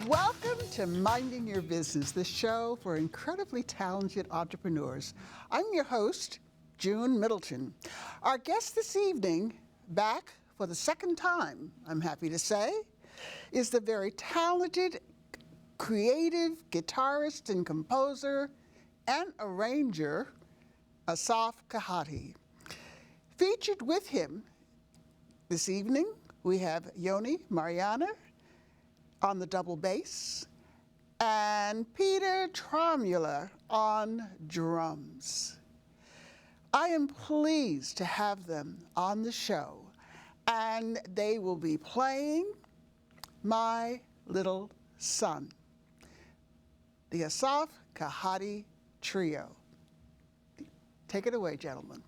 Welcome to Minding Your Business, the show for incredibly talented entrepreneurs. I'm your host, June Middleton. Our guest this evening, back for the second time, I'm happy to say, is the very talented, creative guitarist and composer and arranger, Assaf Kehati. Featured with him this evening, we have Yoni Marianer on the double bass and Peter Traunmueller on drums. I am pleased to have them on the show, and they will be playing My Little Son, the Assaf Kehati Trio. Take it away, gentlemen.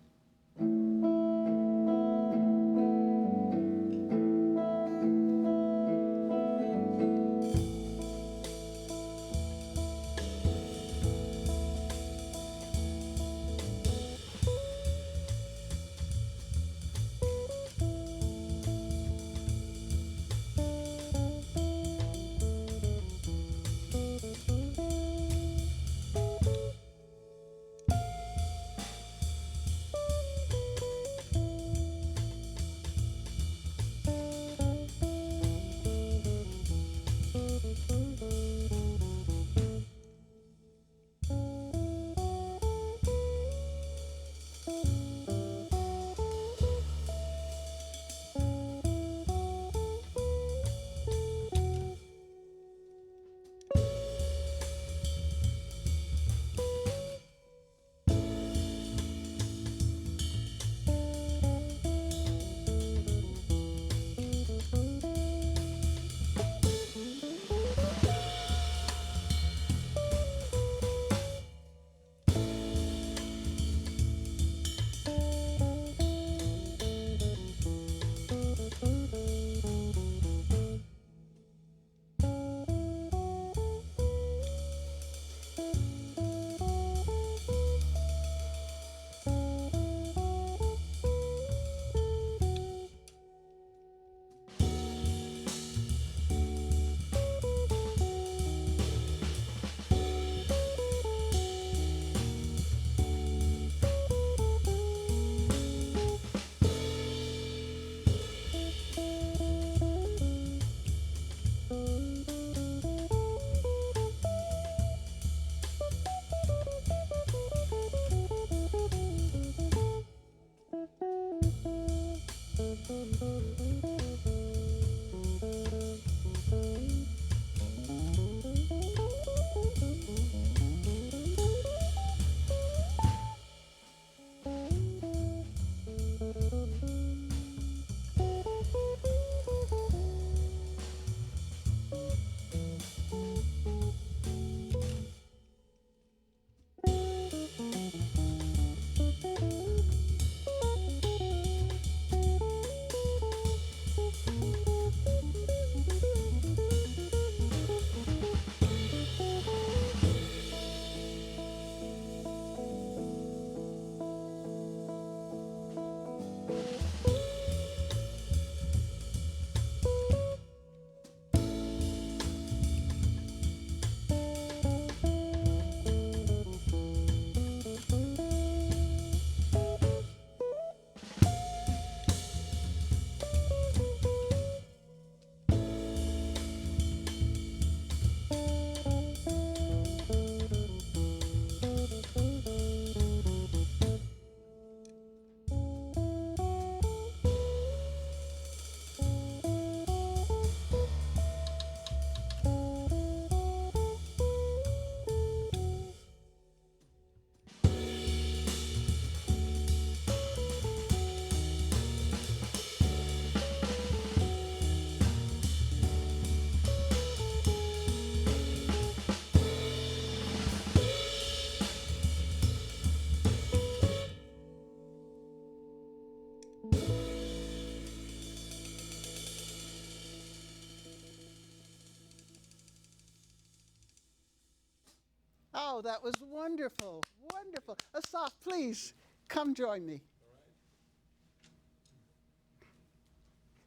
Oh, that was wonderful, wonderful. Assaf, please come join me.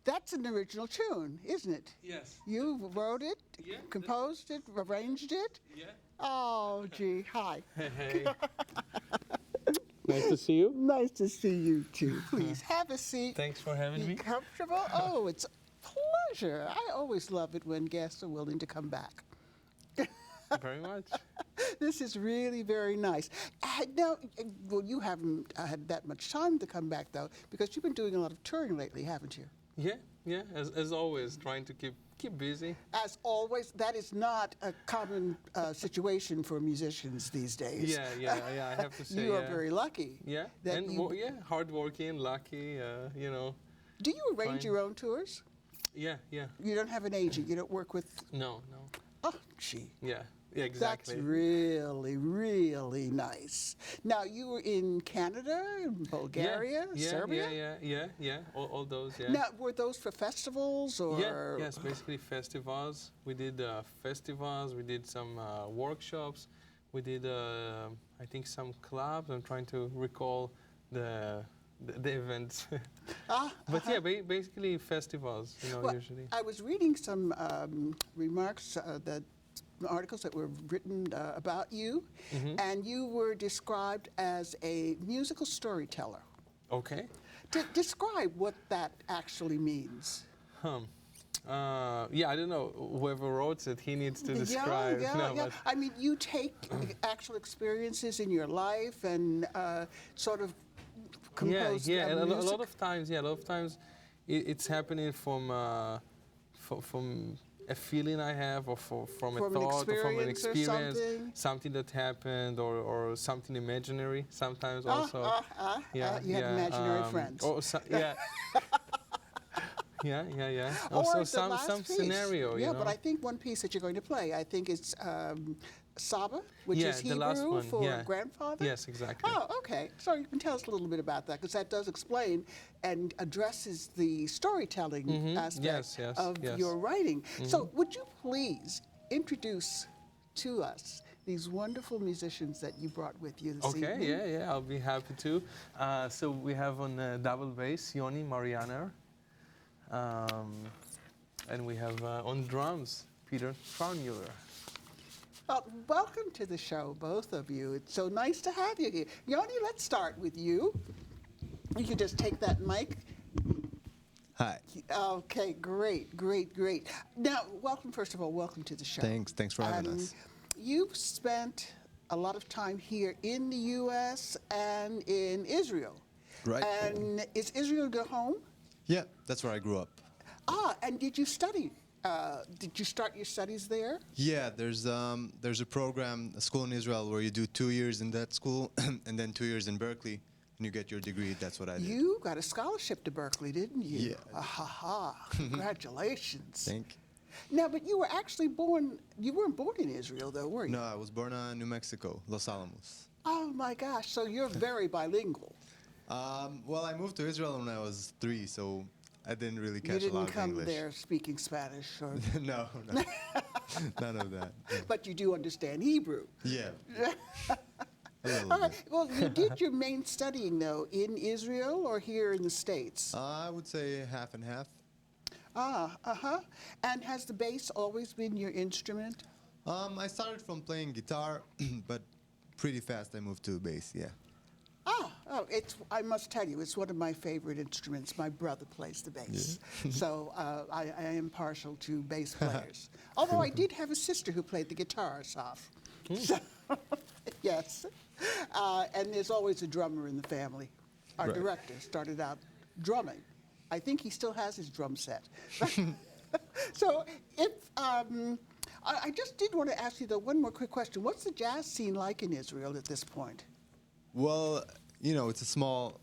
That's an original tune, isn't it? Yes. You wrote it, Yeah, composed it, arranged it? Yeah. Oh, gee, hi. Hey. Nice to see you. Nice to see you too. Please have a seat. Thanks for having Be me. comfortable. Oh, it's a pleasure. I always love it when guests are willing to come back. Very much. This is really very nice. Now, well, you haven't had that much time to come back, though, because you've been doing a lot of touring lately, haven't you? Yeah. As always, trying to keep busy. As always, that is not a common situation for musicians these days. Yeah. I have to say. You are very lucky. Yeah. that And you- hardworking, lucky. Do you arrange fine. your own tours? Yeah. You don't have an agent. You don't work with. No. Oh, gee. Yeah. Yeah. Exactly. That's really, really nice. Now, you were in Canada, Bulgaria, Serbia? Yeah. All those. Yeah. Now, were those for festivals or? Yes, basically festivals. We did festivals, we did some workshops, we did, I think, some clubs. I'm trying to recall the events. But yeah, basically festivals, Well, usually. I was reading some remarks, articles that were written about you, and you were described as a musical storyteller. Okay. Describe what that actually means. Yeah, I don't know. Whoever wrote it, he needs to describe. No, Yeah. but I mean, you take actual experiences in your life and sort of compose and a music. lot of times, it's happening from a feeling I have, or from a From an thought, or from an experience or experience, something that happened, or something imaginary. Sometimes also. You have imaginary friends. Yeah. Yeah. Or Also the some last piece. scenario. Yeah, but I think one piece that you're going to play, I think it's Saba, which Yeah, is the last Hebrew one, for yeah. grandfather. Yes, exactly. Oh, okay. So you can tell us a little bit about that, because that does explain and addresses the storytelling aspect Yes, of yes. your writing. So would you please introduce to us these wonderful musicians that you brought with you this evening? Okay, yeah, I'll be happy to. So we have on double bass Yoni Marianer, and we have on drums Peter Traunmueller. Well, welcome to the show, both of you. It's so nice to have you here. Yoni, let's start with you. You can just take that mic. Hi. Okay, great. Now, first of all, welcome to the show. Thanks for having us. You've spent a lot of time here in the U.S. and in Israel. Right. And is Israel your home? Yeah, that's where I grew up. And did you study? Did you start your studies there? Yeah, there's a program, a school in Israel, where you do 2 years in that school and then 2 years in Berkeley, and you get your degree. That's what I did. You got a scholarship to Berkeley, didn't you? Yeah. Congratulations. Thank you. Now, but you were actually born, you weren't born in Israel, though, were you? No, I was born in New Mexico, Los Alamos. Oh, my gosh. So you're very bilingual. Well, I moved to Israel when I was 3, so I didn't really catch You a lot didn't of come English. there speaking Spanish, or No, none of that. No. but you do understand Hebrew. Yeah. A little All right. bit. Well, you did your main studying, though, in Israel or here in the States? I would say half and half. And has the bass always been your instrument? I started from playing guitar, but pretty fast I moved to bass, yeah. I must tell you, it's one of my favorite instruments. My brother plays the bass. So I am partial to bass players. Although I did have a sister who played the guitar, Assaf. So, yes. And there's always a drummer in the family. Our Right. director started out drumming. I think he still has his drum set. So if I just did want to ask you, though, one more quick question. What's the jazz scene like in Israel at this point? Well, it's a small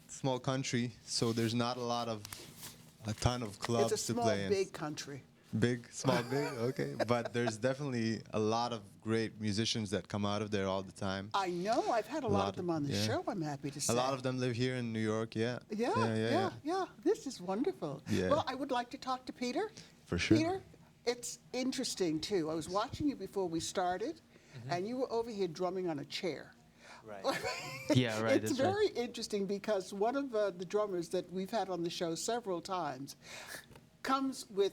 country, so there's not a ton of clubs It's a to small, play in. big country. Big, small, big, okay. But there's definitely a lot of great musicians that come out of there all the time. I know. I've had a lot of them on the yeah. show, I'm happy to say. A lot of them live here in New York, yeah. Yeah. This is wonderful. Yeah. Well, I would like to talk to Peter. For sure. Peter, it's interesting, too. I was watching you before we started, and you were over here drumming on a chair. Right. Yeah, right. It's very interesting because one of the drummers that we've had on the show several times comes with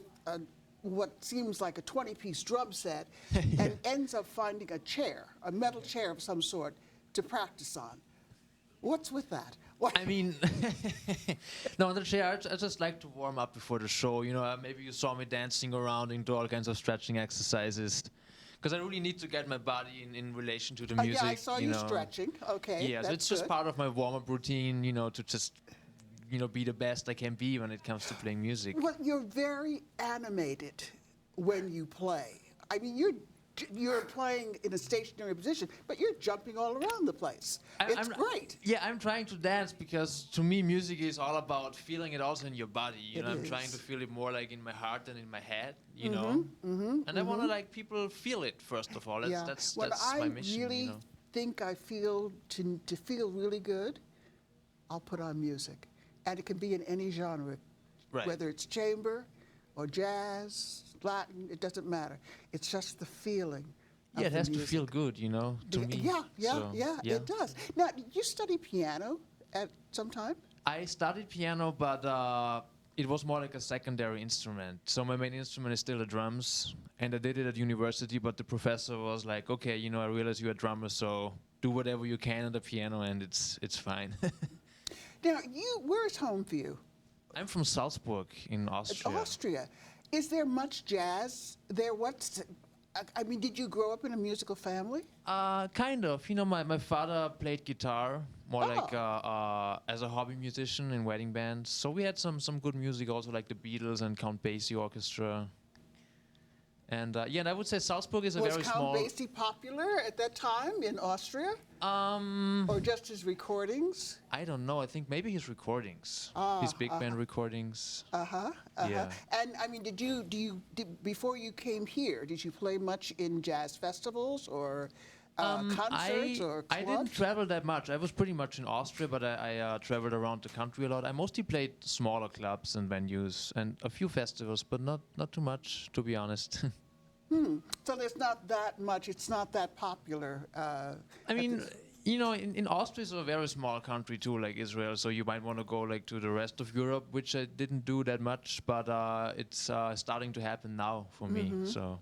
what seems like a 20-piece drum set and ends up finding a chair, a metal chair of some sort, to practice on. What's with that? I mean, no, the chair, I just like to warm up before the show. You know, maybe you saw me dancing around and do all kinds of stretching exercises. Because I really need to get my body in relation to the music. Yeah, I saw you know. stretching. Okay, Yeah, so it's just part of my warm-up routine, you know, to just, you know, be the best I can be when it comes to playing music. Well, you're very animated when you play. I mean, you're playing in a stationary position, but you're jumping all around the place. It's great. Yeah, I'm trying to dance because to me music is all about feeling it also in your body. You know, I'm trying to feel it more like in my heart than in my head, you know. And I want to like people feel it first of all. That's my mission. When I really you know? think I feel to feel really good, I'll put on music. And it can be in any genre, Right. whether it's chamber or jazz, Latin, it doesn't matter. It's just the feeling. Yeah, it has to music. feel good, you know, to me. Yeah, it does. Now, did you study piano at some time? I studied piano, but it was more like a secondary instrument. So my main instrument is still the drums, and I did it at university, but the professor was like, okay, you know, I realize you're a drummer, so do whatever you can on the piano, and it's fine. Now, where's home for you? I'm from Salzburg in Austria. Austria. Is there much jazz there? I mean, did you grow up in a musical family? Kind of. You know, my father played guitar, more like as a hobby musician in wedding bands. So we had some good music also, like the Beatles and Count Basie Orchestra. And and I would say Salzburg is a very small... Was Count Basie popular at that time in Austria? Or just his recordings? I don't know. I think maybe his recordings, his big band recordings. Yeah. And I mean, before you came here, did you play much in jazz festivals or concerts or clubs? I didn't travel that much. I was pretty much in Austria, but I traveled around the country a lot. I mostly played smaller clubs and venues and a few festivals, but not too much, to be honest. So there's not that much. It's not that popular. I mean, you know, in Austria is a very small country too, like Israel. So you might want to go like to the rest of Europe, which I didn't do that much, but it's starting to happen now for me. So.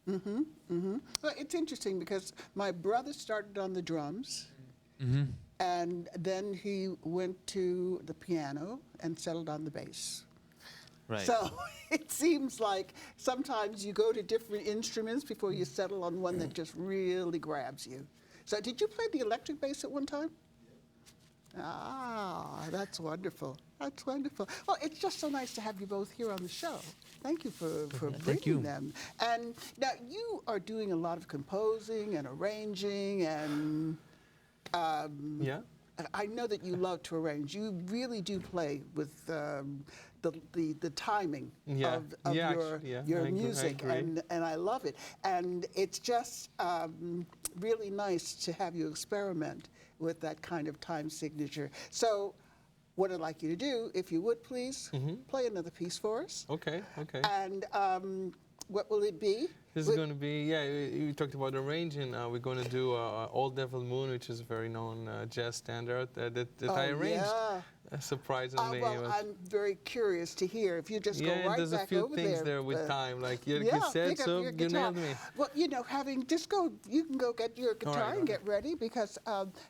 Well, it's interesting because my brother started on the drums, and then he went to the piano and settled on the bass. Right. So it seems like sometimes you go to different instruments before you settle on one that just really grabs you. So did you play the electric bass at one time? Ah, that's wonderful. That's wonderful. Well, it's just so nice to have you both here on the show. Thank you for bringing them. And now you are doing a lot of composing and arranging and I know that you love to arrange. You really do play with the timing of your music, and I love it. And it's just really nice to have you experiment with that kind of time signature. So what I'd like you to do, if you would please, play another piece for us. Okay. And what will it be? This is going to be, you talked about arranging. We're going to do Old Devil Moon, which is a very known jazz standard that I arranged. Surprisingly. Well, I'm very curious to hear. If you just go right back over there. There's a few things there with time, like you said, so you nailed me. Well, you know, you can go get your guitar and get ready, because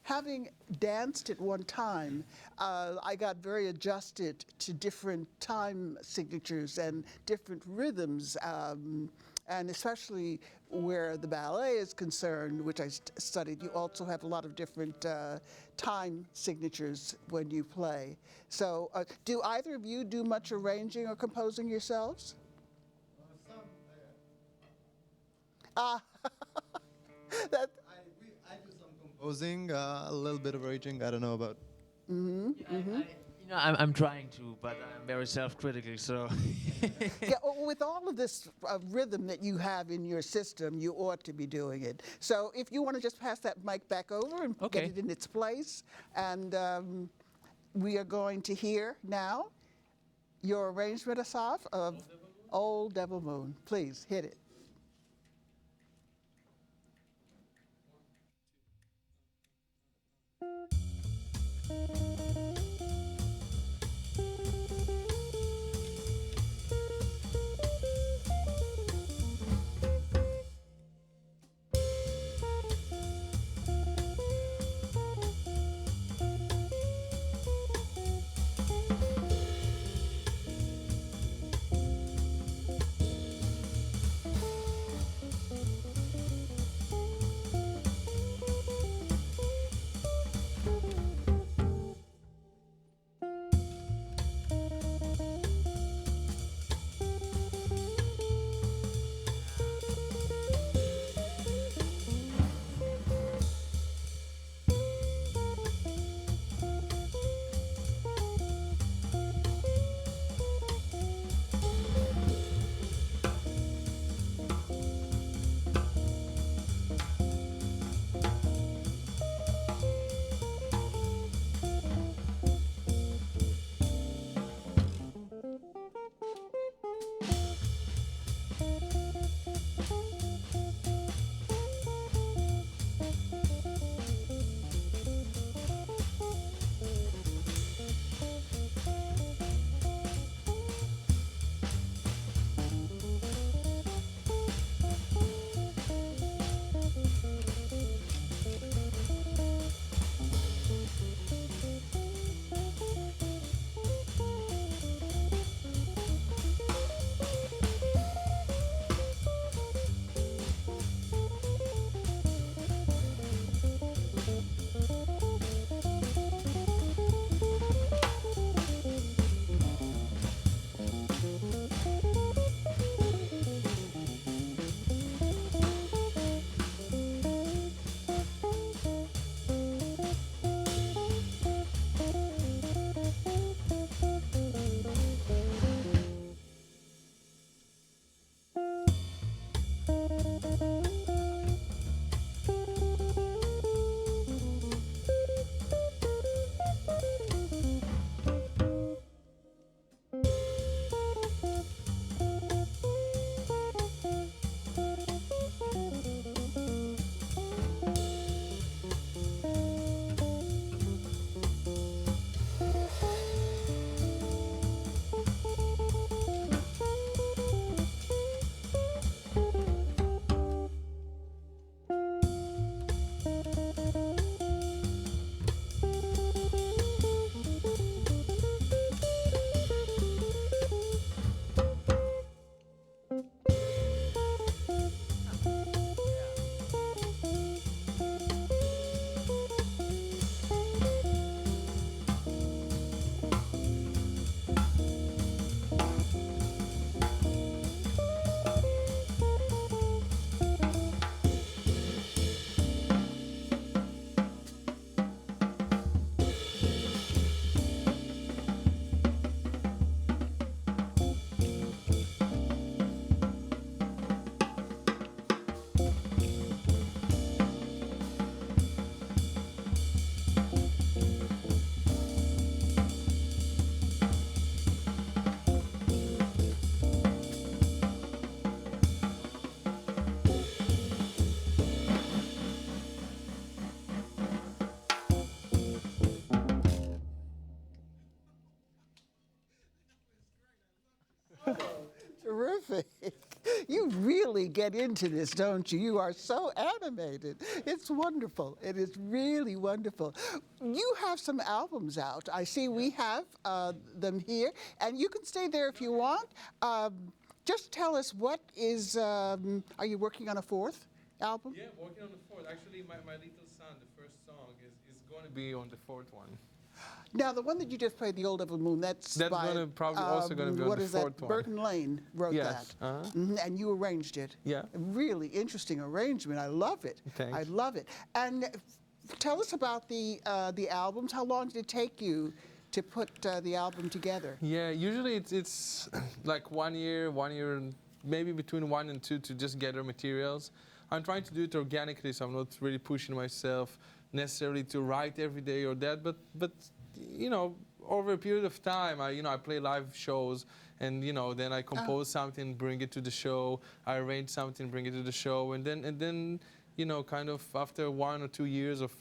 having danced at one time, I got very adjusted to different time signatures and different rhythms. And especially where the ballet is concerned, which I studied, you also have a lot of different time signatures when you play. So do either of you do much arranging or composing yourselves? I do some composing, a little bit of arranging. I don't know about. I'm trying to, but I'm very self-critical, so... With all of this rhythm that you have in your system, you ought to be doing it. So if you want to just pass that mic back over and get it in its place, and we are going to hear now your arrangement, Assaf, of Old Devil Moon. Please, hit it. Terrific. You really get into this, don't you? You are so animated. It's wonderful. It is really wonderful. You have some albums out. I see we have them here, and you can stay there if you want. Just tell us what is, are you working on a fourth album? Yeah, working on the fourth. Actually, my little son, the first song, is going to be on the fourth one. Now, the one that you just played, The Old Devil Moon, that's by, gonna probably also going to be on what the is fourth that? one. Burton Lane wrote Yes. that. And you arranged it. Yeah. A really interesting arrangement. I love it. Thanks. I love it. And tell us about the albums. How long did it take you to put the album together? Yeah, usually it's like 1 year, maybe between 1 and 2 to just gather materials. I'm trying to do it organically, so I'm not really pushing myself necessarily to write every day or that, but you know, over a period of time, I play live shows, and then I compose something, bring it to the show. I arrange something, bring it to the show, and then kind of after 1 or 2 years of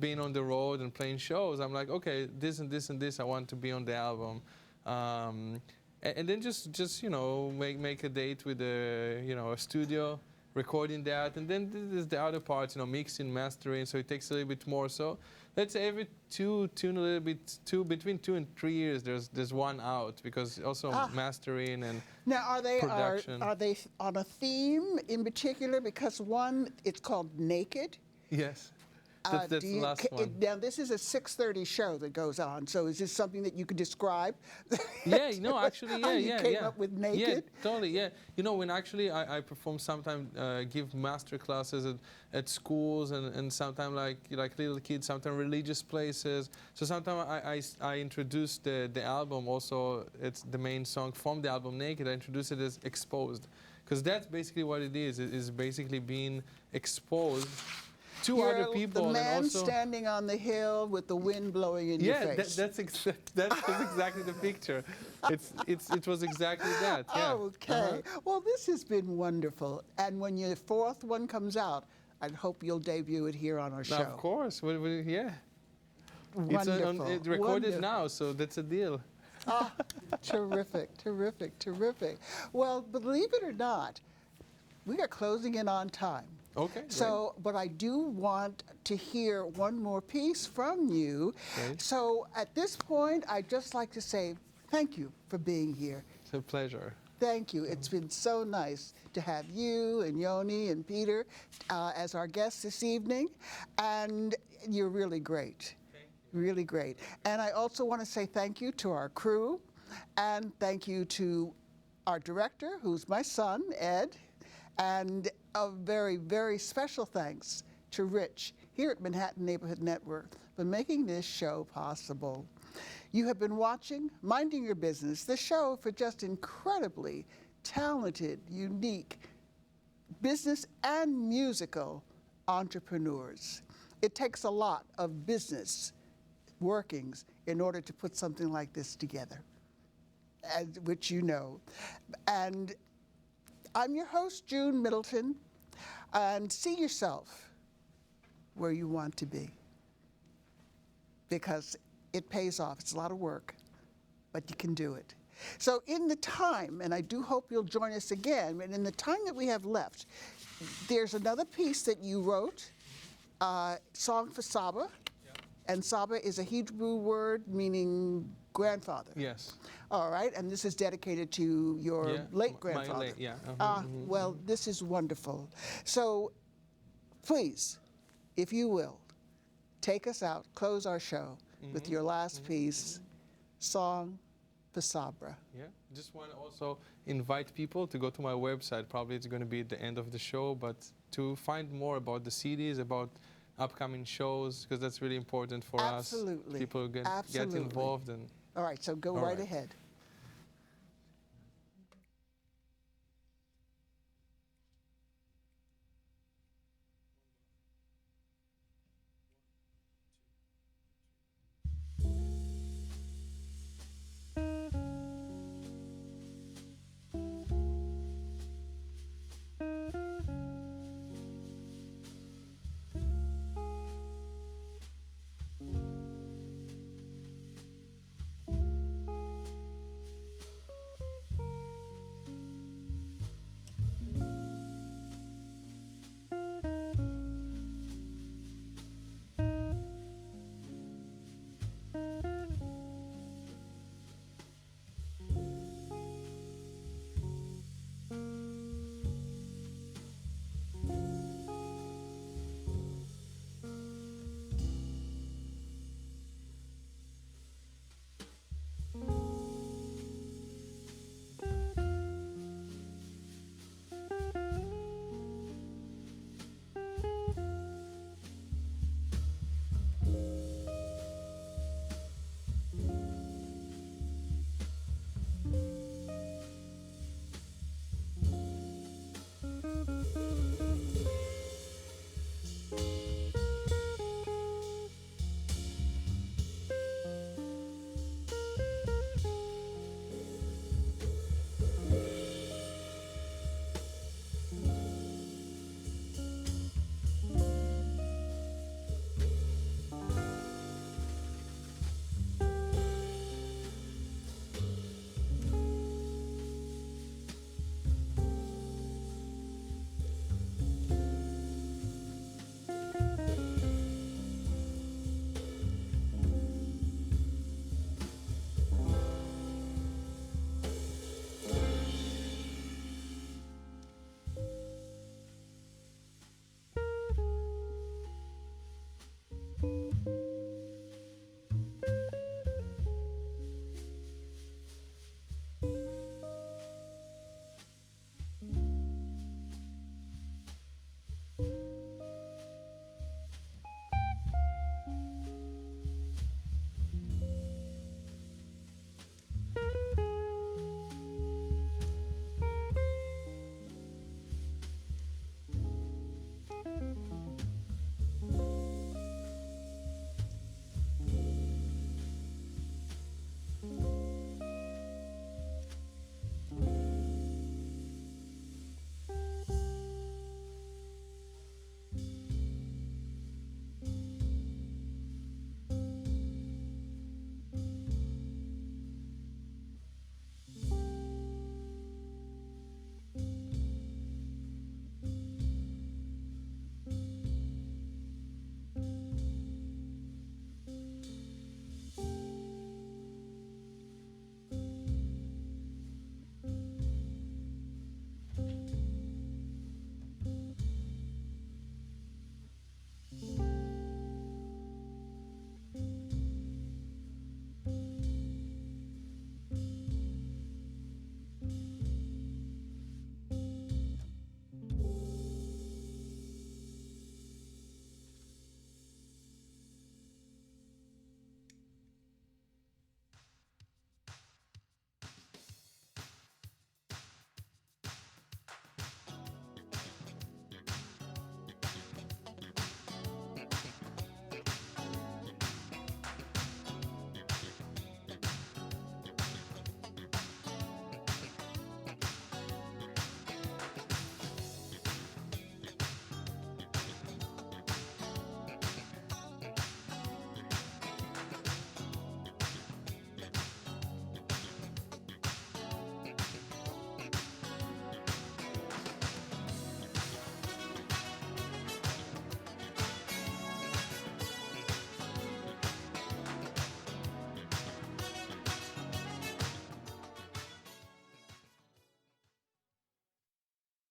being on the road and playing shows, I'm like, okay, this and this and this I want to be on the album, and then just make a date with a between recording that, and then there's the other parts, mixing, mastering, so it takes a little bit more. So let's say every between 2 and 3 years there's one out, because also mastering and Now, are they production. are they on a theme in particular? Because one, it's called Naked. Yes. That's Do the you last one. Now, this is a 6:30 show that goes on. So, is this something that you could describe? Yeah, actually, How you yeah. came up with Naked? Yeah, totally, yeah. When actually I perform, sometimes give master classes at schools, and sometimes like little kids, sometimes religious places. So sometimes I introduce the album also. It's the main song from the album, Naked. I introduce it as Exposed, because that's basically what it is. It is basically being exposed to You're other people, the man and also standing on the hill with the wind blowing in your face. that's exactly the picture. It was exactly that. Yeah. Okay. Well, this has been wonderful. And when your fourth one comes out, I hope you'll debut it here on our show. Of course. Yeah. Wonderful. It's recorded Wonderful. now, so that's a deal. Terrific, terrific, terrific. Well, believe it or not, we are closing in on time. Okay. So, but I do want to hear one more piece from you. Great. So at this point, I'd just like to say thank you for being here. It's a pleasure. Thank you. It's been so nice to have you and Yoni and Peter as our guests this evening. And you're really great. Really great. And I also want to say thank you to our crew, and thank you to our director, who's my son, Ed, and a very, very special thanks to Rich here at Manhattan Neighborhood Network for making this show possible. You have been watching Minding Your Business, the show for just incredibly talented, unique business and musical entrepreneurs. It takes a lot of business workings in order to put something like this together, which you know. And I'm your host, June Middleton, and see yourself where you want to be, because it pays off. It's a lot of work, but you can do it. So in the time, and I do hope you'll join us again, and in the time that we have left, there's another piece that you wrote, Song for Saba. And Saba is a Hebrew word meaning grandfather. Yes. All right, and this is dedicated to your late grandfather. My late, yeah. Well, this is wonderful. So please, if you will, take us out, close our show with your last piece, Song for Sabra. Yeah. Just want to also invite people to go to my website. Probably it's going to be at the end of the show, but to find more about the CDs, about upcoming shows, because that's really important for us. Absolutely. People get Absolutely. involved. And All right, so go All right right. ahead.